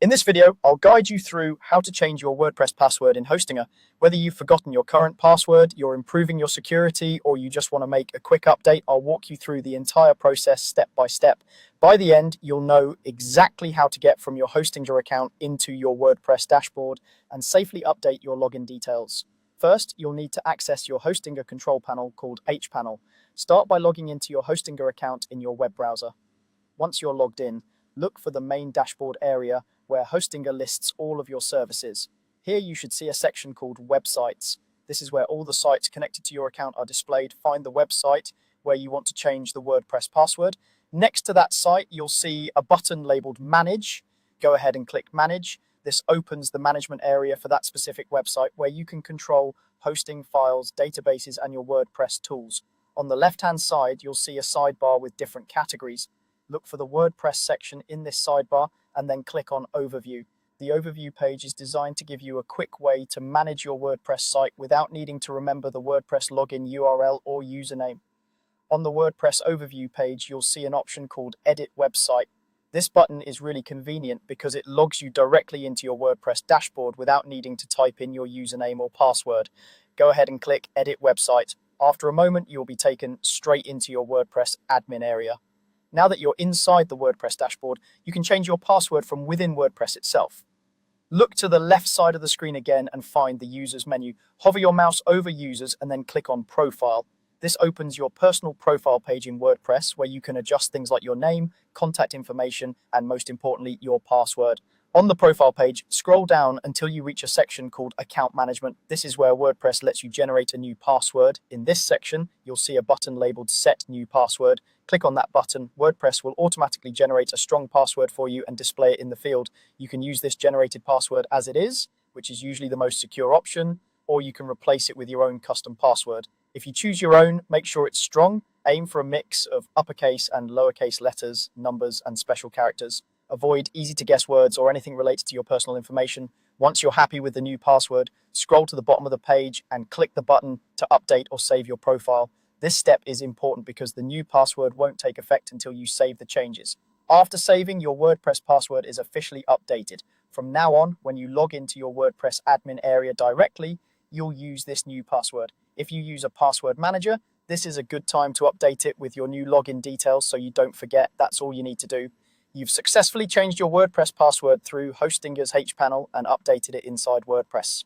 In this video, I'll guide you through how to change your WordPress password in Hostinger. Whether you've forgotten your current password, you're improving your security, or you just want to make a quick update, I'll walk you through the entire process step by step. By the end, you'll know exactly how to get from your Hostinger account into your WordPress dashboard and safely update your login details. First, you'll need to access your Hostinger control panel called hPanel. Start by logging into your Hostinger account in your web browser. Once you're logged in, look for the main dashboard area where Hostinger lists all of your services. Here you should see a section called Websites. This is where all the sites connected to your account are displayed. Find the website where you want to change the WordPress password. Next to that site, you'll see a button labeled Manage. Go ahead and click Manage. This opens the management area for that specific website where you can control hosting, files, databases, and your WordPress tools. On the left-hand side, you'll see a sidebar with different categories. Look for the WordPress section in this sidebar and then click on Overview. The Overview page is designed to give you a quick way to manage your WordPress site without needing to remember the WordPress login URL or username. On the WordPress Overview page, you'll see an option called Edit Website. This button is really convenient because it logs you directly into your WordPress dashboard without needing to type in your username or password. Go ahead and click Edit Website. After a moment, you'll be taken straight into your WordPress admin area. Now that you're inside the WordPress dashboard, you can change your password from within WordPress itself. Look to the left side of the screen again and find the Users menu. Hover your mouse over Users and then click on Profile. This opens your personal profile page in WordPress where you can adjust things like your name, contact information, and most importantly, your password. On the profile page, scroll down until you reach a section called Account Management. This is where WordPress lets you generate a new password. In this section, you'll see a button labeled Set New Password. Click on that button. WordPress will automatically generate a strong password for you and display it in the field. You can use this generated password as it is, which is usually the most secure option, or you can replace it with your own custom password. If you choose your own, make sure it's strong. Aim for a mix of uppercase and lowercase letters, numbers, and special characters. Avoid easy-to-guess words or anything related to your personal information. Once you're happy with the new password, scroll to the bottom of the page and click the button to update or save your profile. This step is important because the new password won't take effect until you save the changes. After saving, your WordPress password is officially updated. From now on, when you log into your WordPress admin area directly, you'll use this new password. If you use a password manager, this is a good time to update it with your new login details so you don't forget. That's all you need to do. You've successfully changed your WordPress password through Hostinger's hPanel and updated it inside WordPress.